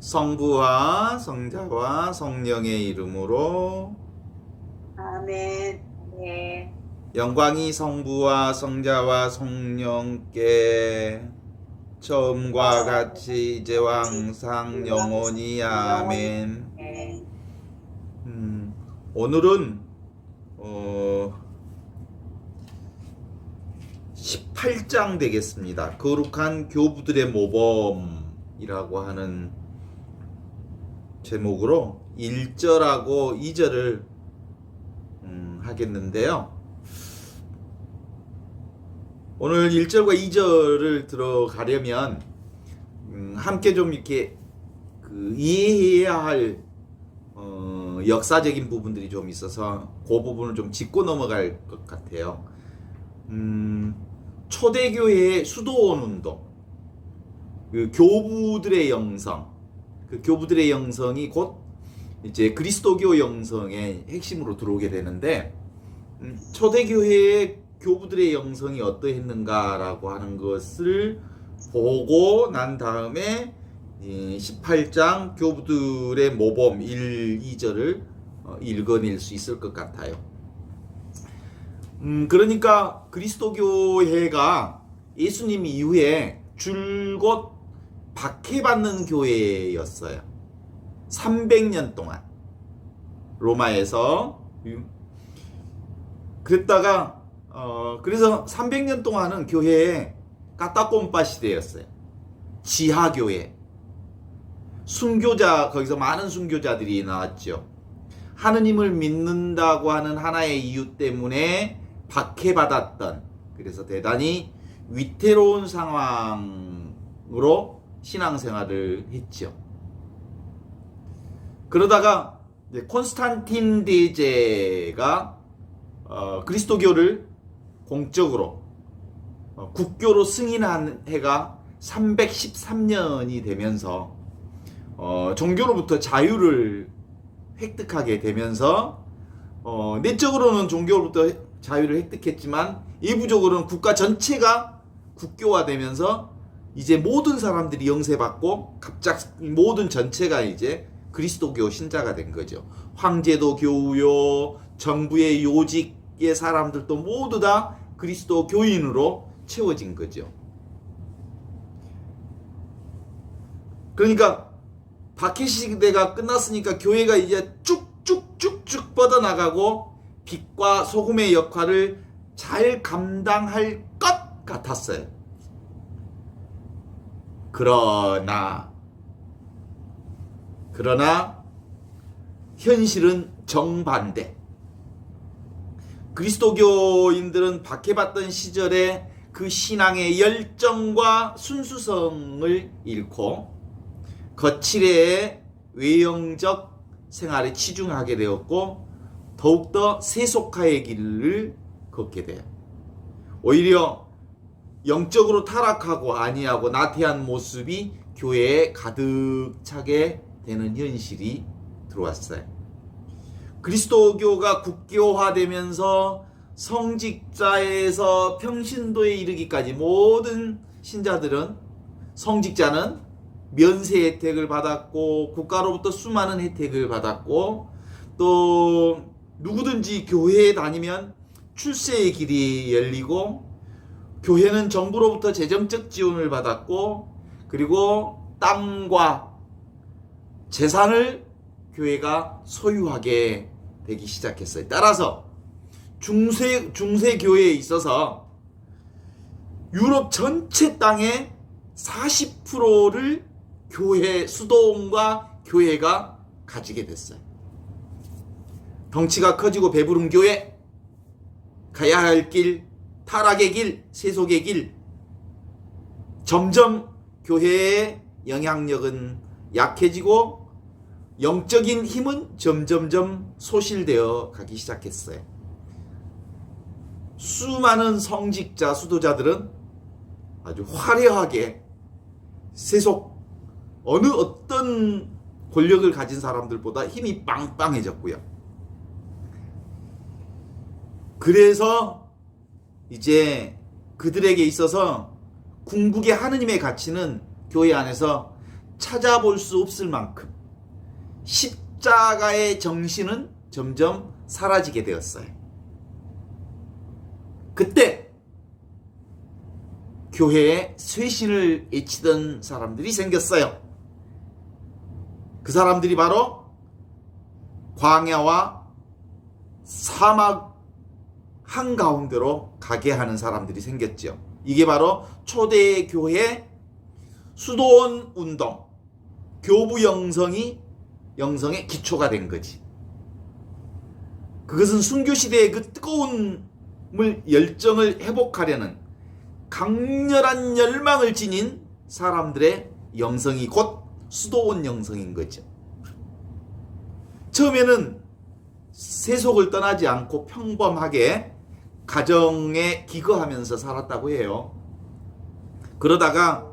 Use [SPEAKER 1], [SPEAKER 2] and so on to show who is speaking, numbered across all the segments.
[SPEAKER 1] 성부와 성자와 성령의 이름으로
[SPEAKER 2] 아멘. 네.
[SPEAKER 1] 영광이 성부와 성자와 성령께 처음과 같이 이제와 항상 영원히 아멘.
[SPEAKER 2] 네.
[SPEAKER 1] 오늘은 18장 되겠습니다. 거룩한 교부들의 모범이라고 하는 제목으로 1절하고 2절을 하겠는데요. 오늘 1절과 2절을 들어가려면 함께 좀 이렇게 이해해야 할 역사적인 부분들이 좀 있어서 그 부분을 좀 짚고 넘어갈 것 같아요. 초대교회의 수도원 운동, 그 교부들의 영성, 그 교부들의 영성이 곧 이제 그리스도교 영성의 핵심으로 들어오게 되는데, 초대교회의 교부들의 영성이 어떠했는가라고 하는 것을 보고 난 다음에 18장 교부들의 모범 1, 2절을 읽어낼 수 있을 것 같아요. 그러니까 그리스도교회가 예수님 이후에 줄곧 박해받는 교회였어요. 300년 동안 로마에서. 그랬다가 그래서 300년 동안은 교회에 까따꼼빠 시대였어요. 지하교회, 순교자, 거기서 많은 순교자들이 나왔죠. 하느님을 믿는다고 하는 하나의 이유 때문에 박해받았던, 그래서 대단히 위태로운 상황으로 신앙생활을 했죠. 그러다가 이제 콘스탄틴 대제가 그리스도교를 공적으로 국교로 승인한 해가 313년이 되면서 종교로부터 자유를 획득하게 되면서 내적으로는 종교로부터 자유를 획득했지만 일부적으로는 국가 전체가 국교화되면서 이제 모든 사람들이 영세받고 갑자기 모든 전체가 이제 그리스도교 신자가 된 거죠. 황제도 교우요, 정부의 요직의 사람들도 모두 다 그리스도 교인으로 채워진 거죠. 그러니까 박해 시대가 끝났으니까 교회가 이제 쭉쭉쭉쭉 뻗어나가고 빛과 소금의 역할을 잘 감당할 것 같았어요. 그러나 현실은 정반대. 그리스도교인들은 박해받던 시절에 그 신앙의 열정과 순수성을 잃고 거칠의 외형적 생활에 치중하게 되었고 더욱더 세속화의 길을 걷게 돼요. 오히려 영적으로 타락하고 안이하고 나태한 모습이 교회에 가득 차게 되는 현실이 들어왔어요. 그리스도교가 국교화되면서 성직자에서 평신도에 이르기까지 모든 신자들은, 성직자는 면세 혜택을 받았고 국가로부터 수많은 혜택을 받았고 또 누구든지 교회에 다니면 출세의 길이 열리고 교회는 정부로부터 재정적 지원을 받았고 그리고 땅과 재산을 교회가 소유하게 되기 시작했어요. 따라서 중세교회에 있어서 유럽 전체 땅의 40%를 교회, 수도원과 교회가 가지게 됐어요. 덩치가 커지고 배부른 교회, 가야 할 길, 타락의 길, 세속의 길, 점점 교회의 영향력은 약해지고 영적인 힘은 점점점 소실되어 가기 시작했어요. 수많은 성직자, 수도자들은 아주 화려하게 세속 어떤 권력을 가진 사람들보다 힘이 빵빵해졌고요. 그래서 이제 그들에게 있어서 궁극의 하느님의 가치는 교회 안에서 찾아볼 수 없을 만큼 십자가의 정신은 점점 사라지게 되었어요. 그때 교회에 쇄신을 외치던 사람들이 생겼어요. 그 사람들이 바로 광야와 사막 한가운데로 가게 하는 사람들이 생겼죠. 이게 바로 초대 교회 수도원 운동, 교부 영성의 기초가 된 거지. 그것은 순교 시대의 그 뜨거운 열정을 회복하려는 강렬한 열망을 지닌 사람들의 영성이 곧 수도원 영성인 거죠. 처음에는 세속을 떠나지 않고 평범하게 가정에 기거하면서 살았다고 해요. 그러다가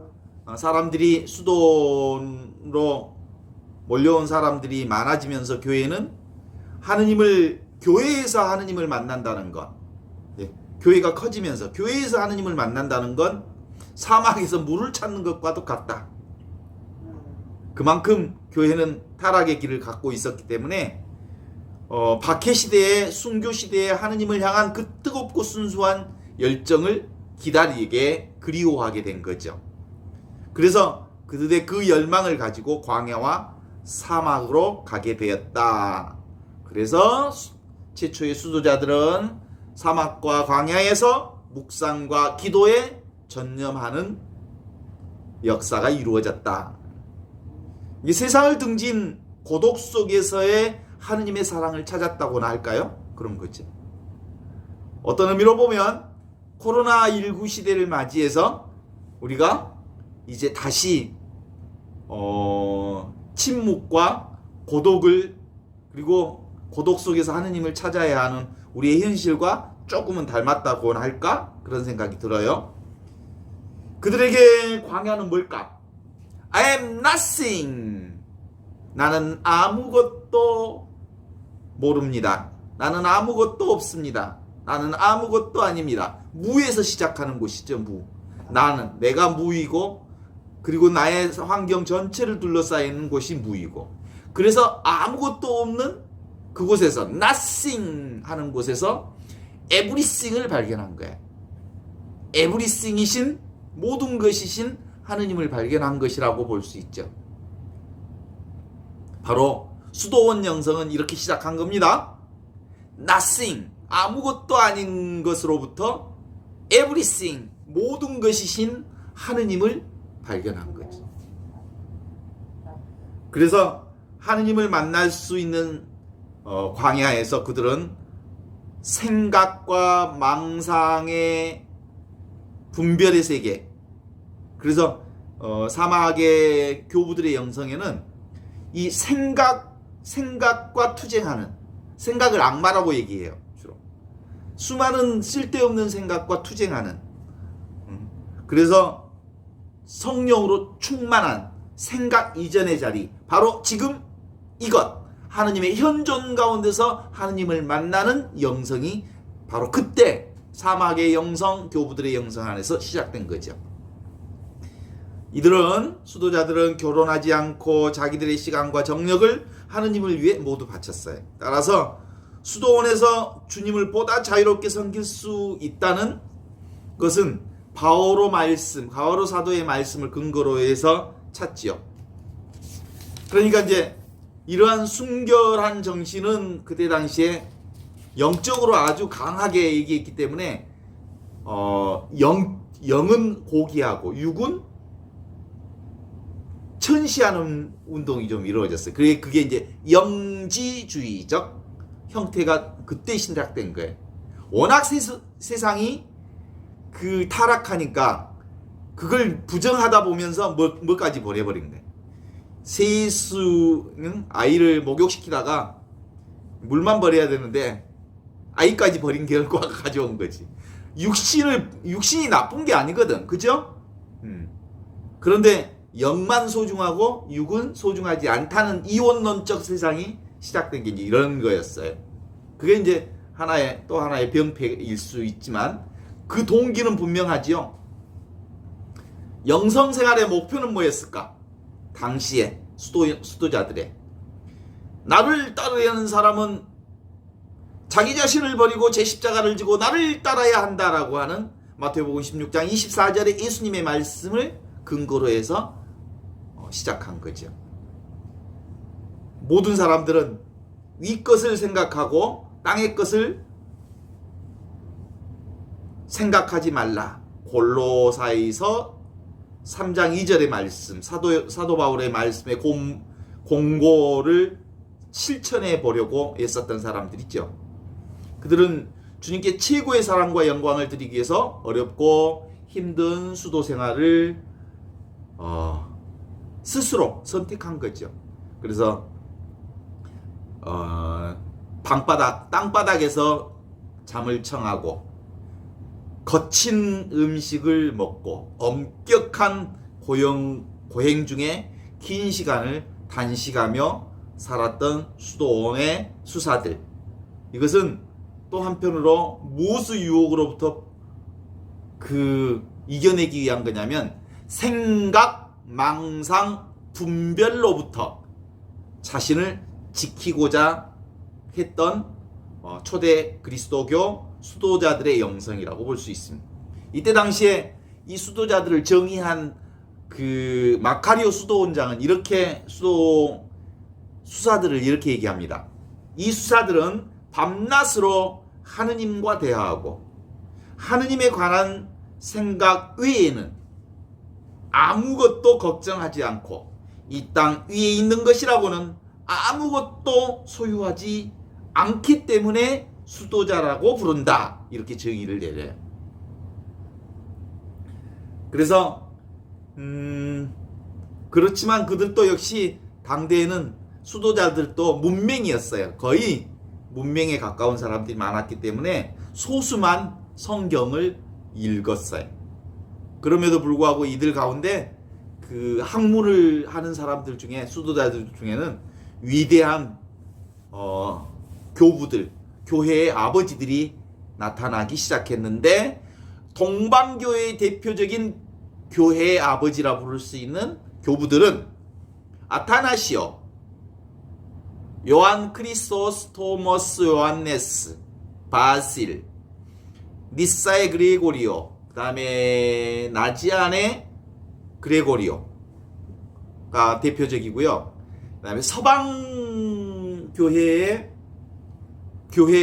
[SPEAKER 1] 사람들이 수도원으로 몰려온 사람들이 많아지면서 교회는 교회에서 하느님을 만난다는 것, 교회가 커지면서 교회에서 하느님을 만난다는 건 사막에서 물을 찾는 것과도 같다. 그만큼 교회는 타락의 길을 갖고 있었기 때문에 박해 시대에 순교 시대에 하느님을 향한 그 뜨겁고 순수한 열정을 기다리게 그리워하게 된 거죠. 그래서 그들의 그 열망을 가지고 광야와 사막으로 가게 되었다. 그래서 최초의 수도자들은 사막과 광야에서 묵상과 기도에 전념하는 역사가 이루어졌다. 이 세상을 등진 고독 속에서의 하느님의 사랑을 찾았다고나 할까요? 그런 거죠. 어떤 의미로 보면 코로나19 시대를 맞이해서 우리가 이제 다시 침묵과 고독을, 그리고 고독 속에서 하느님을 찾아야 하는 우리의 현실과 조금은 닮았다고나 할까? 그런 생각이 들어요. 그들에게 광야는 뭘까? I am nothing. 나는 아무것도 모릅니다. 나는 아무것도 없습니다. 나는 아무것도 아닙니다. 무에서 시작하는 곳이죠. 내가 무이고, 그리고 나의 환경 전체를 둘러싸이는 곳이 무이고, 그래서 아무것도 없는 그곳에서 nothing 하는 곳에서 everything을 발견한 거예요. everything이신, 모든 것이신 하느님을 발견한 것이라고 볼 수 있죠. 바로 수도원 영성은 이렇게 시작한 겁니다. nothing, 아무것도 아닌 것으로부터 everything, 모든 것이신 하느님을 발견한 거죠. 그래서 하느님을 만날 수 있는 광야에서 그들은 생각과 망상의 분별의 세계, 그래서 사막의 교부들의 영성에는 이 생각과 투쟁하는, 생각을 악마라고 얘기해요. 주로 수많은 쓸데없는 생각과 투쟁하는, 그래서 성령으로 충만한 생각 이전의 자리, 바로 지금 이것, 하느님의 현존 가운데서 하느님을 만나는 영성이 바로 그때 사막의 영성, 교부들의 영성 안에서 시작된 거죠. 이들은, 수도자들은 결혼하지 않고 자기들의 시간과 정력을 하느님을 위해 모두 바쳤어요. 따라서 수도원에서 주님을 보다 자유롭게 섬길 수 있다는 것은 바오로 사도의 말씀을 근거로 해서 찾지요. 그러니까 이제 이러한 순결한 정신은 그때 당시에 영적으로 아주 강하게 얘기했기 때문에 영은 고귀하고 육은 천시하는 운동이 좀 이루어졌어요. 그게 이제 영지주의적 형태가 그때 시작된 거예요. 워낙 세상이 그 타락하니까 그걸 부정하다 보면서 뭐까지 보내버린 거예요. 세수는 아이를 목욕시키다가 물만 버려야 되는데 아이까지 버린 결과가 가져온 거지. 육신이 나쁜 게 아니거든, 그죠? 그런데 영만 소중하고 육은 소중하지 않다는 이원론적 세상이 시작된 게 이제 이런 거였어요. 그게 이제 또 하나의 병폐일 수 있지만 그 동기는 분명하지요. 영성생활의 목표는 뭐였을까? 당시에 수도자들의 나를 따르려는 사람은 자기 자신을 버리고 제 십자가를 지고 나를 따라야 한다라고 하는 마태복음 16장 24절의 예수님의 말씀을 근거로 해서 시작한 거죠. 모든 사람들은 위 것을 생각하고 땅의 것을 생각하지 말라. 골로사이서 3장 2절의 말씀, 사도 바울의 말씀의 공고를 실천해 보려고 애썼던 사람들이죠. 그들은 주님께 최고의 사랑과 영광을 드리기 위해서 어렵고 힘든 수도 생활을 스스로 선택한 거죠. 그래서 땅바닥에서 잠을 청하고 거친 음식을 먹고 엄격한 고행 중에 긴 시간을 단식하며 살았던 수도원의 수사들. 이것은 또 한편으로 무엇의 유혹으로부터 이겨내기 위한 거냐면 생각, 망상, 분별로부터 자신을 지키고자 했던 초대 그리스도교 수도자들의 영성이라고 볼 수 있습니다. 이때 당시에 이 수도자들을 정의한 마카리오 수도원장은 이렇게 수사들을 이렇게 얘기합니다. 이 수사들은 밤낮으로 하느님과 대화하고 하느님에 관한 생각 외에는 아무것도 걱정하지 않고 이 땅 위에 있는 것이라고는 아무것도 소유하지 않기 때문에 수도자라고 부른다. 이렇게 정의를 내려요. 그래서 그렇지만 그들도 역시 당대에는 수도자들도 문맹이었어요. 거의 문맹에 가까운 사람들이 많았기 때문에 소수만 성경을 읽었어요. 그럼에도 불구하고 이들 가운데 학문을 하는 사람들 중에 수도자들 중에는 위대한 교부들, 교회의 아버지들이 나타나기 시작했는데 동방교회의 대표적인 교회의 아버지라 부를 수 있는 교부들은 아타나시오, 요한 크리소스토머스 요한네스, 바실, 니사의 그레고리오, 그 다음에 나지안의 그레고리오가 대표적이고요. 그 다음에 서방 교회의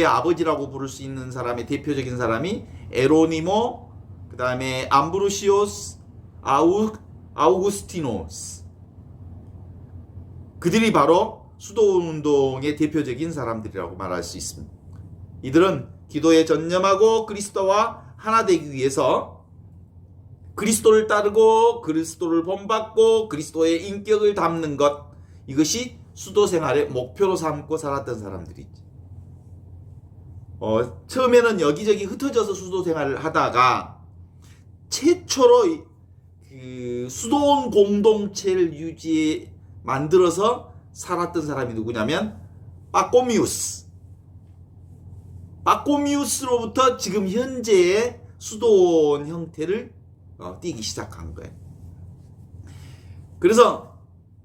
[SPEAKER 1] 아버지라고 부를 수 있는 사람의 대표적인 사람이 에로니모, 그 다음에 암브로시오스, 아우구스티노스. 그들이 바로 수도운동의 대표적인 사람들이라고 말할 수 있습니다. 이들은 기도에 전념하고 그리스도와 하나 되기 위해서 그리스도를 따르고 그리스도를 본받고 그리스도의 인격을 담는 것, 이것이 수도 생활의 목표로 삼고 살았던 사람들이지. 처음에는 여기저기 흩어져서 수도 생활을 하다가 최초로 수도원 공동체를 만들어서 살았던 사람이 누구냐면 빠꼬미우스로부터 지금 현재의 수도원 형태를 띄기 시작한 거예요. 그래서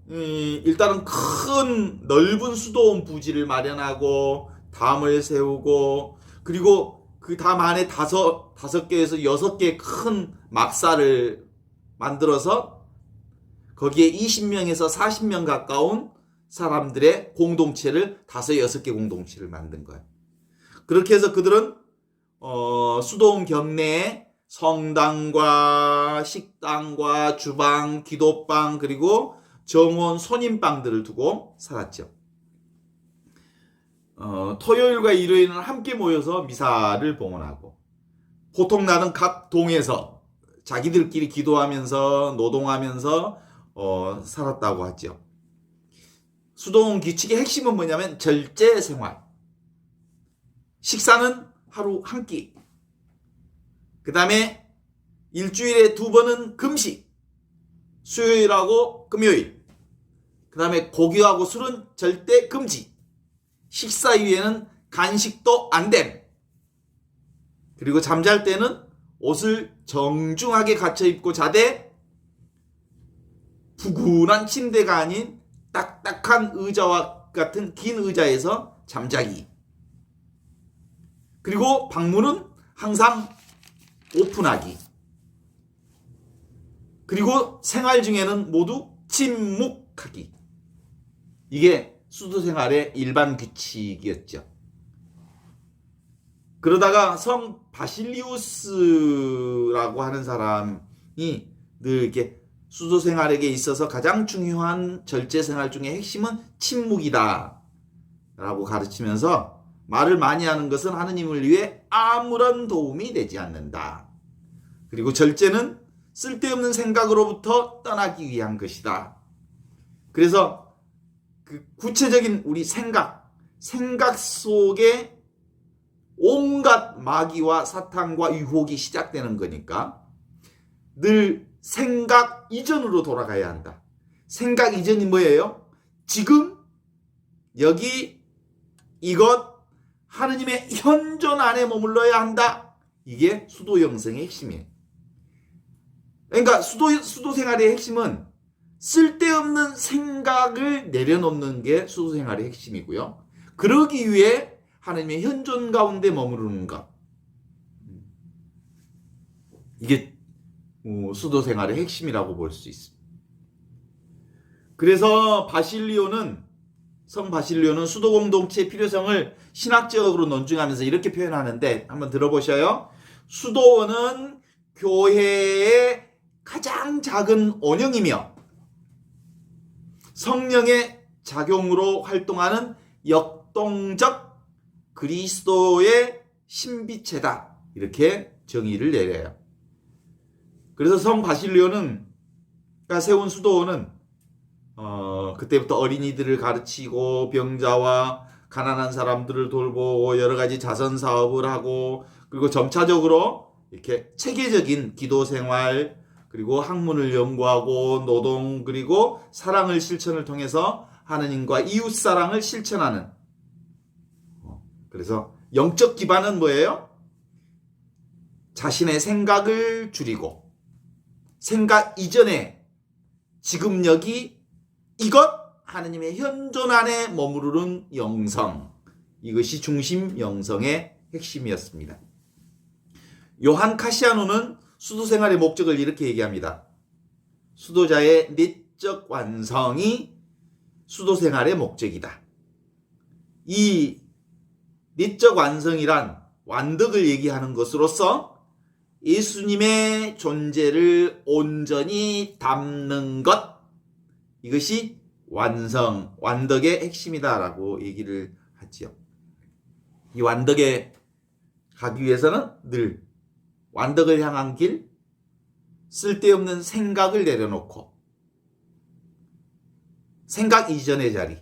[SPEAKER 1] 일단은 큰 넓은 수도원 부지를 마련하고 담을 세우고, 그리고 그 담 안에 다섯 개에서 6개의 큰 막사를 만들어서 거기에 20명에서 40명 가까운 사람들의 공동체를 5-6개 공동체를 만든 거예요. 그렇게 해서 그들은 수도원 경내에 성당과 식당과 주방, 기도방, 그리고 정원, 손님방들을 두고 살았죠. 토요일과 일요일은 함께 모여서 미사를 봉헌하고, 보통 날은 각 동에서 자기들끼리 기도하면서 노동하면서 살았다고 하죠. 수도원 규칙의 핵심은 뭐냐면 절제 생활. 식사는 하루 한 끼. 그 다음에 일주일에 2번은 금식. 수요일하고 금요일. 그 다음에 고기하고 술은 절대 금지. 식사 이후에는 간식도 안 됨. 그리고 잠잘 때는 옷을 정중하게 갖춰 입고 자되 푸근한 침대가 아닌 딱딱한 의자와 같은 긴 의자에서 잠자기. 그리고 방문은 항상 오픈하기. 그리고 생활 중에는 모두 침묵하기. 이게 수도 생활의 일반 규칙이었죠. 그러다가 성 바실리우스라고 하는 사람이 늘 이렇게 수도 생활에게 있어서 가장 중요한 절제 생활 중에 핵심은 침묵이다 라고 가르치면서 말을 많이 하는 것은 하느님을 위해 아무런 도움이 되지 않는다. 그리고 절제는 쓸데없는 생각으로부터 떠나기 위한 것이다. 그래서 그 구체적인 우리 생각 속에 온갖 마귀와 사탄과 유혹이 시작되는 거니까 늘 생각 이전으로 돌아가야 한다. 생각 이전이 뭐예요? 지금 여기 이것 하느님의 현존 안에 머물러야 한다. 이게 수도 영성의 핵심이에요. 그러니까 수도 생활의 핵심은 쓸데없는 생각을 내려놓는 게 수도 생활의 핵심이고요. 그러기 위해 하나님의 현존 가운데 머무르는 것. 이게 수도 생활의 핵심이라고 볼 수 있습니다. 그래서 성 바실리오는 수도 공동체의 필요성을 신학적으로 논증하면서 이렇게 표현하는데 한번 들어보셔요. 수도원은 교회의 가장 작은 원형이며 성령의 작용으로 활동하는 역동적 그리스도의 신비체다. 이렇게 정의를 내려요. 그래서 성 바실리오가 세운 수도원은 그때부터 어린이들을 가르치고 병자와 가난한 사람들을 돌보고 여러 가지 자선 사업을 하고 그리고 점차적으로 이렇게 체계적인 기도 생활 그리고 학문을 연구하고 노동 그리고 사랑을 실천을 통해서 하느님과 이웃 사랑을 실천하는. 그래서 영적 기반은 뭐예요? 자신의 생각을 줄이고 생각 이전에 지금 여기 이것 하느님의 현존 안에 머무르는 영성. 이것이 중심 영성의 핵심이었습니다. 요한 카시아노는 수도 생활의 목적을 이렇게 얘기합니다. 수도자의 내적 완성이 수도 생활의 목적이다. 이 내적 완성이란 완덕을 얘기하는 것으로서 예수님의 존재를 온전히 담는 것, 이것이 완덕의 핵심이다라고 얘기를 하지요. 이 완덕에 가기 위해서는 늘 완덕을 향한 길, 쓸데없는 생각을 내려놓고 생각 이전의 자리,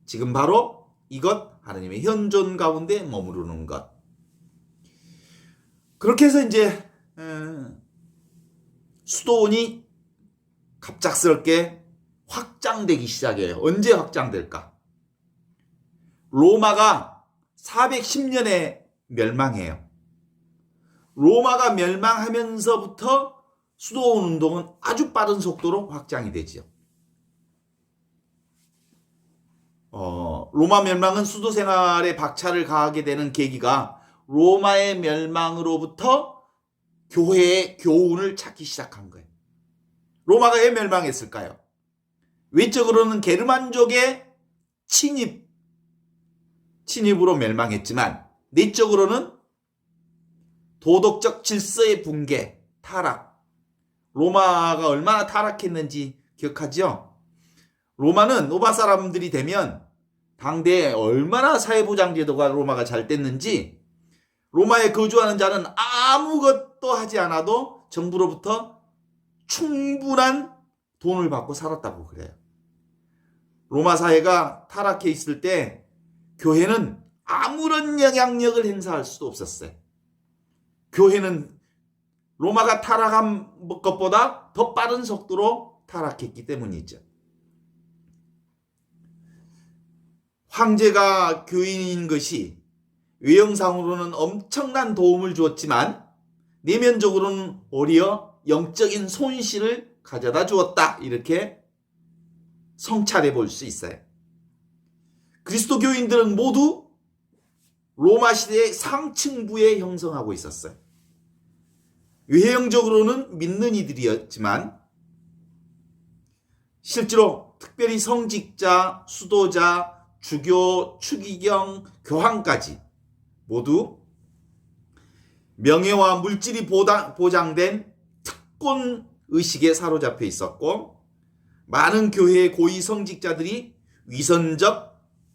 [SPEAKER 1] 지금 바로 이것 하나님의 현존 가운데 머무르는 것. 그렇게 해서 이제 수도원이 갑작스럽게 확장되기 시작해요. 언제 확장될까? 로마가 410년에 멸망해요. 로마가 멸망하면서부터 수도원 운동은 아주 빠른 속도로 확장이 되죠. 로마 멸망은 수도 생활에 박차를 가하게 되는 계기가 로마의 멸망으로부터 교회의 교훈을 찾기 시작한 거예요. 로마가 왜 멸망했을까요? 외적으로는 게르만족의 침입으로 멸망했지만 내적으로는 도덕적 질서의 붕괴, 타락. 로마가 얼마나 타락했는지 기억하죠? 로마는 로마 사람들이 되면 당대에 얼마나 사회보장제도가 로마가 잘 됐는지 로마에 거주하는 자는 아무것도 하지 않아도 정부로부터 충분한 돈을 받고 살았다고 그래요. 로마 사회가 타락해 있을 때 교회는 아무런 영향력을 행사할 수도 없었어요. 교회는 로마가 타락한 것보다 더 빠른 속도로 타락했기 때문이죠. 황제가 교인인 것이 외형상으로는 엄청난 도움을 주었지만 내면적으로는 오히려 영적인 손실을 가져다 주었다. 이렇게 성찰해 볼 수 있어요. 그리스도 교인들은 모두 로마 시대의 상층부에 형성하고 있었어요. 외형적으로는 믿는 이들이었지만 실제로 특별히 성직자, 수도자, 주교, 추기경, 교황까지 모두 명예와 물질이 보장된 특권 의식에 사로잡혀 있었고 많은 교회의 고위 성직자들이 위선적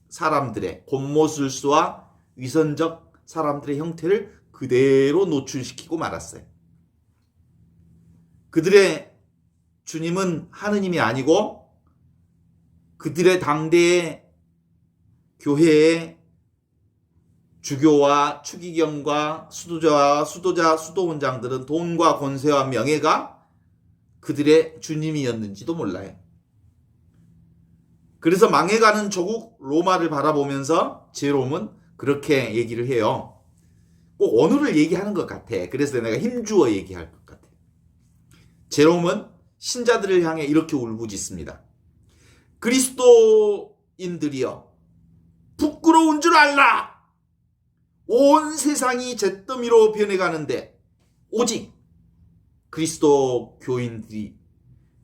[SPEAKER 1] 사람들의 곤모술수와 위선적 사람들의 형태를 그대로 노출시키고 말았어요. 그들의 주님은 하느님이 아니고 그들의 당대의 교회의 주교와 추기경과 수도원장들은 돈과 권세와 명예가 그들의 주님이었는지도 몰라요. 그래서 망해가는 조국 로마를 바라보면서 제롬은 그렇게 얘기를 해요. 꼭 어느를 얘기하는 것 같아. 그래서 내가 힘주어 얘기할 것 같아. 제롬은 신자들을 향해 이렇게 울부짖습니다. 그리스도인들이여 부끄러운 줄 알라. 온 세상이 잿더미로 변해가는데 오직 그리스도 교인들이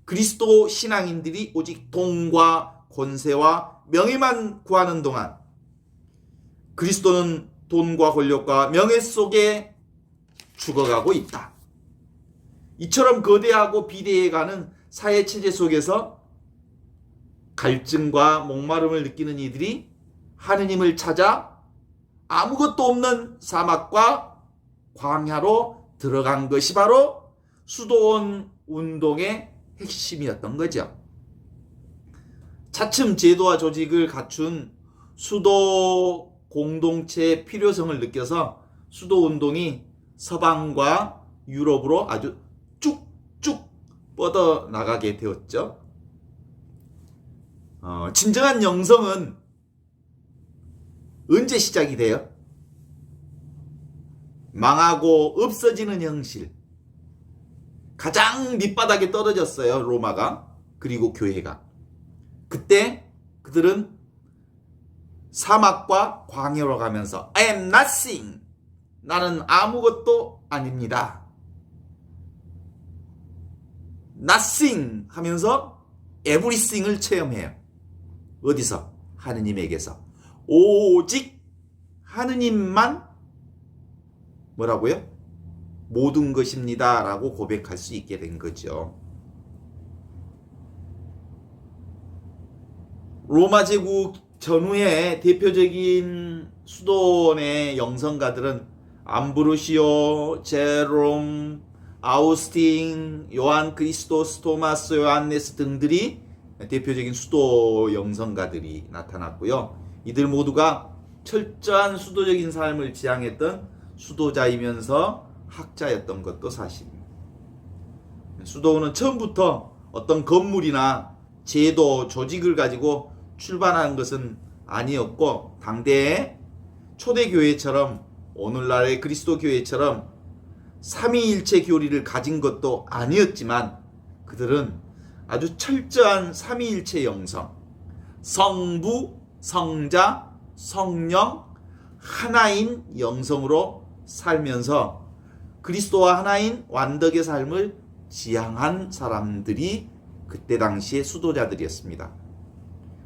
[SPEAKER 1] 그리스도 신앙인들이 오직 돈과 권세와 명예만 구하는 동안 그리스도는 돈과 권력과 명예 속에 죽어가고 있다. 이처럼 거대하고 비대해가는 사회체제 속에서 갈증과 목마름을 느끼는 이들이 하느님을 찾아 아무것도 없는 사막과 광야로 들어간 것이 바로 수도원 운동의 핵심이었던 거죠. 차츰 제도와 조직을 갖춘 수도 공동체의 필요성을 느껴서 수도 운동이 서방과 유럽으로 아주 쭉쭉 뻗어나가게 되었죠. 진정한 영성은 언제 시작이 돼요? 망하고 없어지는 현실. 가장 밑바닥에 떨어졌어요, 로마가. 그리고 교회가. 그때 그들은 사막과 광야로 가면서 I am nothing. 나는 아무것도 아닙니다. nothing 하면서 everything을 체험해요. 어디서? 하느님에게서. 오직 하느님만 뭐라고요? 모든 것입니다 라고 고백할 수 있게 된 거죠. 로마 제국 전후의 대표적인 수도원의 영성가들은 암브로시오, 제롬, 아우스틴, 요한 크리스토스, 토마스, 요한네스 등들이 대표적인 수도 영성가들이 나타났고요. 이들 모두가 철저한 수도적인 삶을 지향했던 수도자이면서 학자였던 것도 사실입니다. 수도원은 처음부터 어떤 건물이나 제도, 조직을 가지고 출발한 것은 아니었고 당대의 초대교회처럼 오늘날의 그리스도 교회처럼 삼위일체 교리를 가진 것도 아니었지만 그들은 아주 철저한 삼위일체 영성, 성부, 성자, 성령 하나인 영성으로 살면서 그리스도와 하나인 완덕의 삶을 지향한 사람들이 그때 당시의 수도자들이었습니다.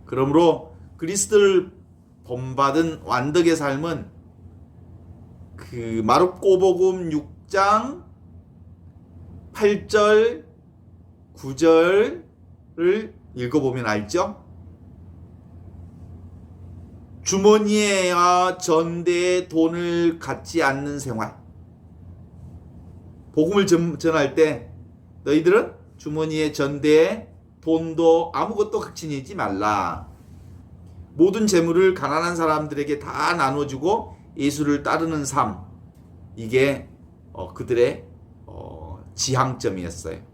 [SPEAKER 1] 그러므로 그리스도를 본받은 완덕의 삶은 그 마르코복음 6장 8절 9절을 읽어보면 알죠? 주머니에와 전대에 돈을 갖지 않는 생활. 복음을 전할 때 너희들은 주머니에 전대에 돈도 아무것도 갖지니지 말라. 모든 재물을 가난한 사람들에게 다 나눠주고 예수를 따르는 삶. 이게 그들의 지향점이었어요.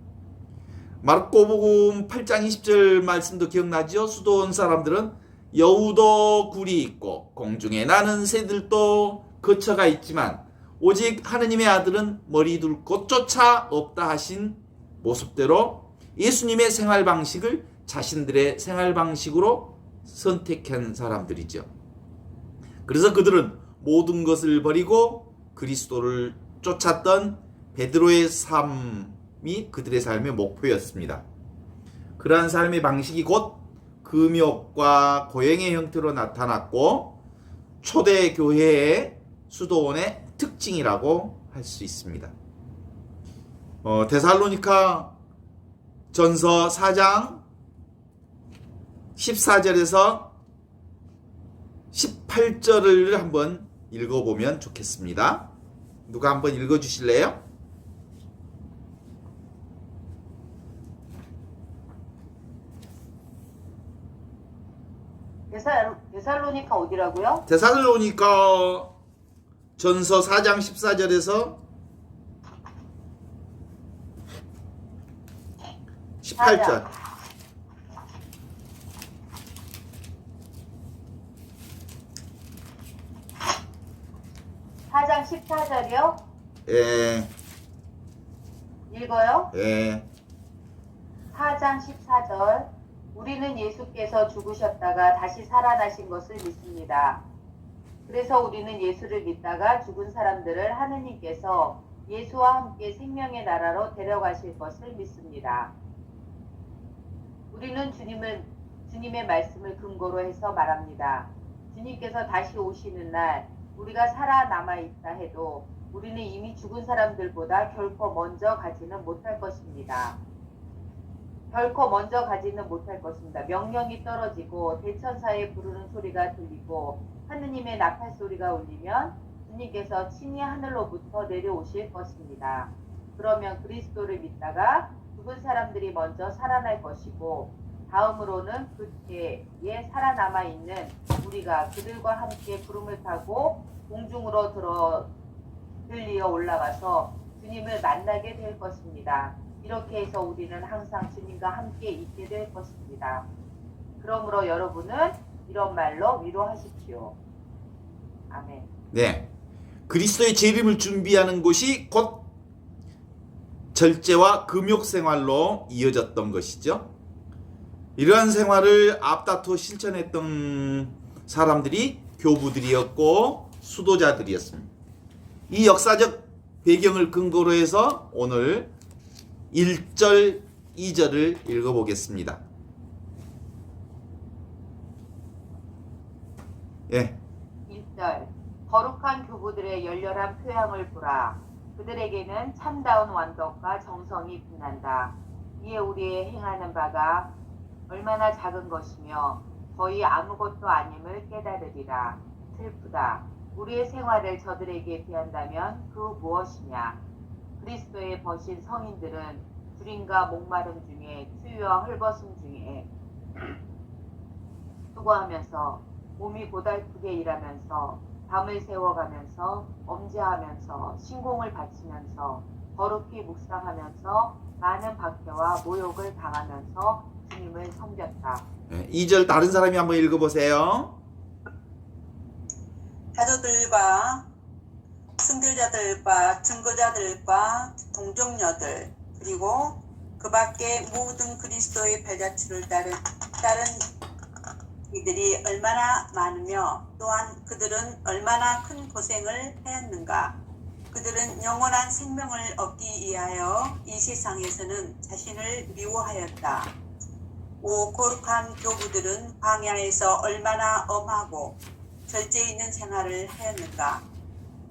[SPEAKER 1] 마르코복음 8장 20절 말씀도 기억나죠? 수도원 사람들은 여우도 굴이 있고 공중에 나는 새들도 거처가 있지만 오직 하느님의 아들은 머리 둘 곳조차 없다 하신 모습대로 예수님의 생활 방식을 자신들의 생활 방식으로 선택한 사람들이죠. 그래서 그들은 모든 것을 버리고 그리스도를 쫓았던 베드로의 삶이 그들의 삶의 목표였습니다. 그러한 삶의 방식이 곧 금욕과 고행의 형태로 나타났고 초대 교회의 수도원의 특징이라고 할 수 있습니다. 데살로니가 전서 4장 14절에서 18절을 한번 읽어보면 좋겠습니다. 누가 한번 읽어주실래요?
[SPEAKER 2] 데살로니가 어디라고요?
[SPEAKER 1] 데살로니가 전서 4장 14절에서 18절.
[SPEAKER 2] 4장 14절이요?
[SPEAKER 1] 예,
[SPEAKER 2] 읽어요?
[SPEAKER 1] 예.
[SPEAKER 2] 4장 14절. 우리는 예수께서 죽으셨다가 다시 살아나신 것을 믿습니다. 그래서 우리는 예수를 믿다가 죽은 사람들을 하느님께서 예수와 함께 생명의 나라로 데려가실 것을 믿습니다. 우리는 주님의 말씀을 근거로 해서 말합니다. 주님께서 다시 오시는 날 우리가 살아남아 있다 해도 우리는 이미 죽은 사람들보다 결코 먼저 가지는 못할 것입니다. 결코 먼저 가지는 못할 것입니다. 명령이 떨어지고 대천사의 부르는 소리가 들리고 하느님의 나팔 소리가 울리면 주님께서 친히 하늘로부터 내려오실 것입니다. 그러면 그리스도를 믿다가 죽은 사람들이 먼저 살아날 것이고 다음으로는 그때에 살아남아 있는 우리가 그들과 함께 구름을 타고 공중으로 들리어 올라가서 주님을 만나게 될 것입니다. 이렇게 해서 우리는 항상 주님과 함께 있게 될 것입니다. 그러므로 여러분은 이런 말로 위로하십시오. 아멘.
[SPEAKER 1] 네. 그리스도의 재림을 준비하는 것이 곧 절제와 금욕 생활로 이어졌던 것이죠. 이러한 생활을 앞다투어 실천했던 사람들이 교부들이었고 수도자들이었습니다. 이 역사적 배경을 근거로 해서 오늘 1절, 2절을 읽어보겠습니다. 예.
[SPEAKER 2] 1절. 거룩한 교부들의 열렬한 표향을 보라. 그들에게는 참다운 완덕과 정성이 빛난다. 이에 우리의 행하는 바가 얼마나 작은 것이며 거의 아무것도 아님을 깨달으리라. 슬프다. 우리의 생활을 저들에게 비한다면 그 무엇이냐. 그리스도의 버신 성인들은 주림과 목마름 중에 추위와 헐벗음 중에 수고하면서 몸이 고달프게 일하면서 밤을 새워가면서 엄지하면서 신공을 바치면서 거룩히 묵상하면서 많은 박해와 모욕을 당하면서 주님을 섬겼다.
[SPEAKER 1] 2절 다른 사람이 한번 읽어보세요.
[SPEAKER 3] 사도들과 승들자들과 증거자들과 동정녀들 그리고 그 밖에 모든 그리스도의 발자취를 따른 이들이 얼마나 많으며 또한 그들은 얼마나 큰 고생을 하였는가. 그들은 영원한 생명을 얻기 위하여 이 세상에서는 자신을 미워하였다. 오 거룩한 교부들은 광야에서 얼마나 엄하고 절제 있는 생활을 하였는가.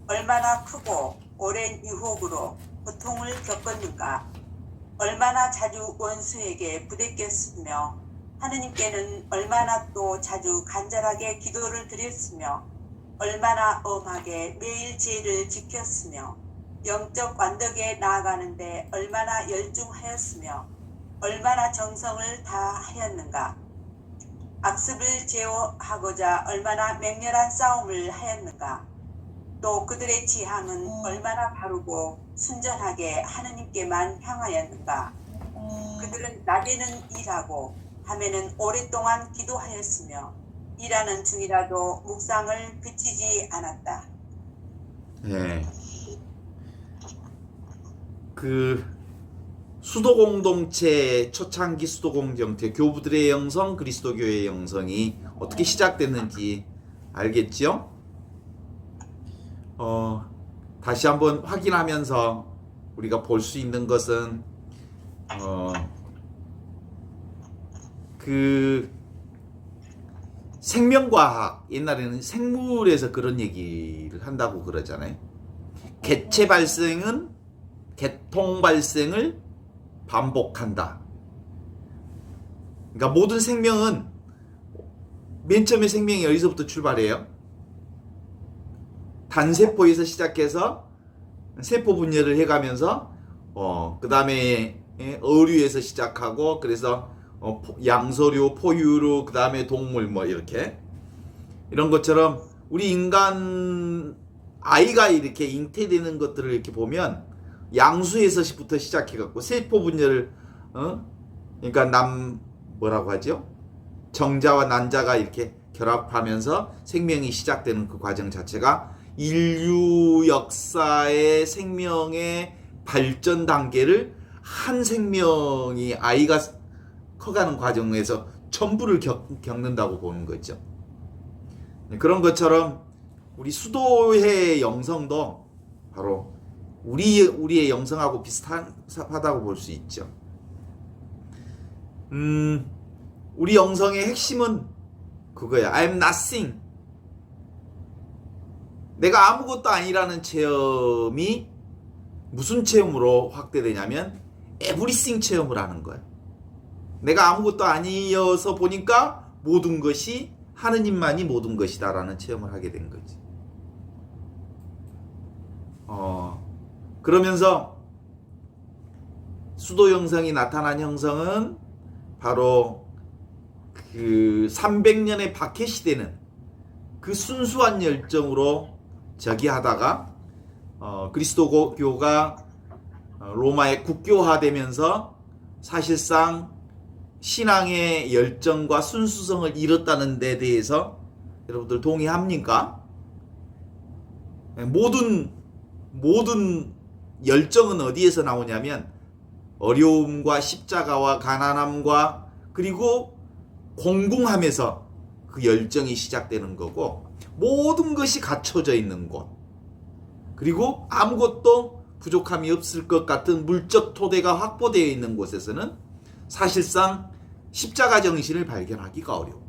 [SPEAKER 3] 얼마나 크고 오랜 유혹으로 고통을 겪었는가. 얼마나 자주 원수에게 부대꼈으며 하느님께는 얼마나 또 자주 간절하게 기도를 드렸으며 얼마나 엄하게 매일 제를 지켰으며 영적 완덕에 나아가는데 얼마나 열중하였으며 얼마나 정성을 다하였는가. 악습을 제어하고자 얼마나 맹렬한 싸움을 하였는가. 또 그들의 지향은 얼마나 바르고 순전하게 하느님께만 향하였는가. 그들은 낮에는 일하고 밤에는 오랫동안 기도하였으며 일하는 중이라도 묵상을 그치지 않았다.
[SPEAKER 1] 네. 수도 공동체, 초창기 수도 공동체, 교부들의 영성, 그리스도교의 영성이 어떻게 시작됐는지 알겠죠? 다시 한번 확인하면서 우리가 볼 수 있는 것은 그 생명과학, 옛날에는 생물에서 그런 얘기를 한다고 그러잖아요. 개체 발생은 개통 발생을 반복한다. 그러니까 모든 생명은 맨 처음에 생명이 어디서부터 출발해요? 단세포에서 시작해서 세포 분열을 해가면서 그 다음에 어류에서 시작하고, 그래서 양서류, 포유류, 그 다음에 동물, 뭐 이렇게 이런 것처럼 우리 인간 아이가 이렇게 잉태되는 것들을 이렇게 보면 양수에서부터 시작해갖고 세포 분열을 그러니까 뭐라고 하죠? 정자와 난자가 이렇게 결합하면서 생명이 시작되는 그 과정 자체가 인류 역사의 생명의 발전 단계를 한 생명이 아이가 커가는 과정에서 전부를 겪는다고 보는 거죠. 그런 것처럼 우리 수도의 영성도 바로 우리의 영성하고 비슷하다고 볼 수 있죠. 우리 영성의 핵심은 그거야. I'm nothing. 내가 아무것도 아니라는 체험이 무슨 체험으로 확대되냐면 everything 체험을 하는 거야. 내가 아무것도 아니어서 보니까 모든 것이 하느님만이 모든 것이다라는 체험을 하게 된 거지. 그러면서 수도 영성이 나타난 형성은 바로 그 300년의 박해 시대는 그 순수한 열정으로 저기 하다가 그리스도교가 로마에 국교화되면서 사실상 신앙의 열정과 순수성을 잃었다는 데 대해서 여러분들 동의합니까? 모든 열정은 어디에서 나오냐면 어려움과 십자가와 가난함과 그리고 공궁함에서 그 열정이 시작되는 거고, 모든 것이 갖춰져 있는 곳, 그리고 아무것도 부족함이 없을 것 같은 물적 토대가 확보되어 있는 곳에서는 사실상 십자가 정신을 발견하기가 어려워.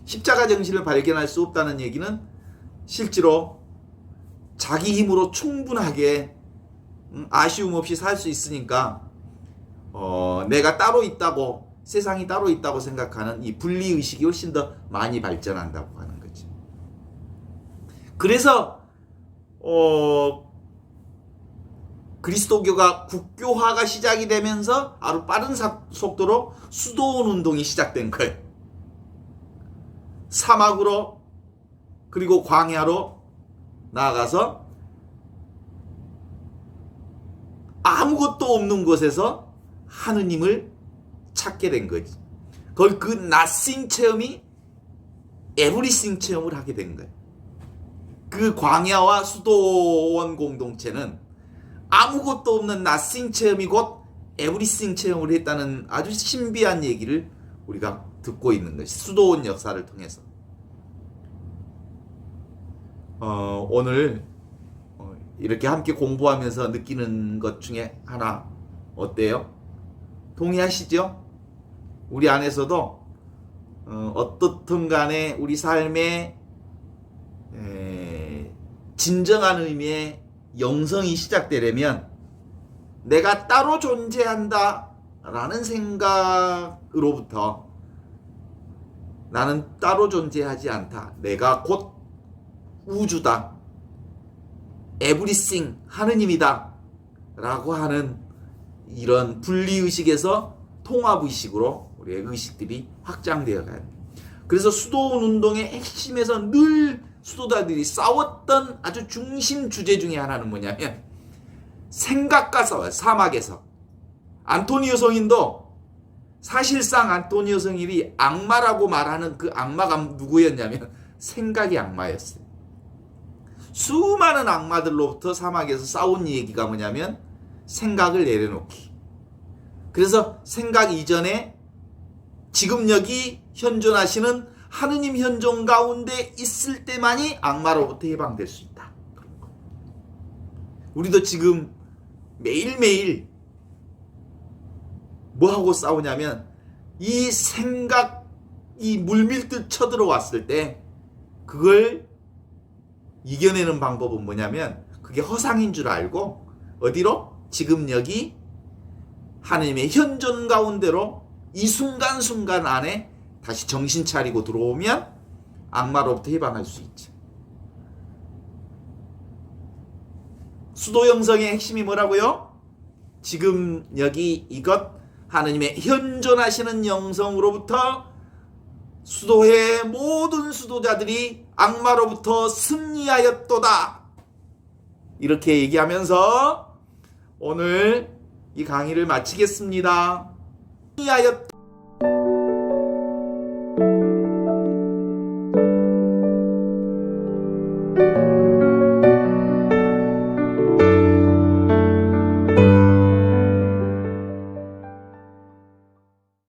[SPEAKER 1] 십자가 정신을 발견할 수 없다는 얘기는 실제로 자기 힘으로 충분하게 아쉬움 없이 살 수 있으니까 내가 따로 있다고, 세상이 따로 있다고 생각하는 이 분리의식이 훨씬 더 많이 발전한다고 하는 거지. 그래서 그리스도교가 국교화가 시작이 되면서 아주 빠른 속도로 수도원 운동이 시작된 거예요. 사막으로 그리고 광야로 나아가서 아무것도 없는 곳에서 하느님을 찾게 된 거지. 거의 그 nothing 체험이 everything 체험을 하게 된 거예요. 그 광야와 수도원 공동체는 아무것도 없는 nothing 체험이 곧 everything 체험을 했다는 아주 신비한 얘기를 우리가 듣고 있는 것이 수도원 역사를 통해서. 오늘 이렇게 함께 공부하면서 느끼는 것 중에 하나 어때요? 동의하시죠? 우리 안에서도 어떻든 간에 우리 삶의 진정한 의미의 영성이 시작되려면 내가 따로 존재한다 라는 생각으로부터 나는 따로 존재하지 않다, 내가 곧 우주다, 에브리싱 하느님이다 라고 하는 이런 분리의식에서 통합의식으로 우리의 의식들이 확장되어 가요. 그래서 수도원 운동의 핵심에서 늘 수도자들이 싸웠던 아주 중심 주제 중에 하나는 뭐냐면 생각과 싸워요. 사막에서 안토니오 성인도 사실상 안토니오 성인이 악마라고 말하는 그 악마가 누구였냐면 생각이 악마였어요. 수많은 악마들로부터 사막에서 싸운 얘기가 뭐냐면 생각을 내려놓기, 그래서 생각 이전에 지금 여기 현존하시는 하느님 현존 가운데 있을 때만이 악마로부터 해방될 수 있다. 우리도 지금 매일매일 뭐하고 싸우냐면 이 생각이 물밀듯 쳐들어왔을 때 그걸 이겨내는 방법은 뭐냐면 그게 허상인 줄 알고 어디로? 지금 여기 하느님의 현존 가운데로 이 순간순간 안에 다시 정신 차리고 들어오면 악마로부터 해방할 수 있죠. 수도 형성의 핵심이 뭐라고요? 지금 여기 이것 하느님의 현존하시는 영성으로부터 수도의 모든 수도자들이 악마로부터 승리하였도다. 이렇게 얘기하면서 오늘 이 강의를 마치겠습니다. 승리하였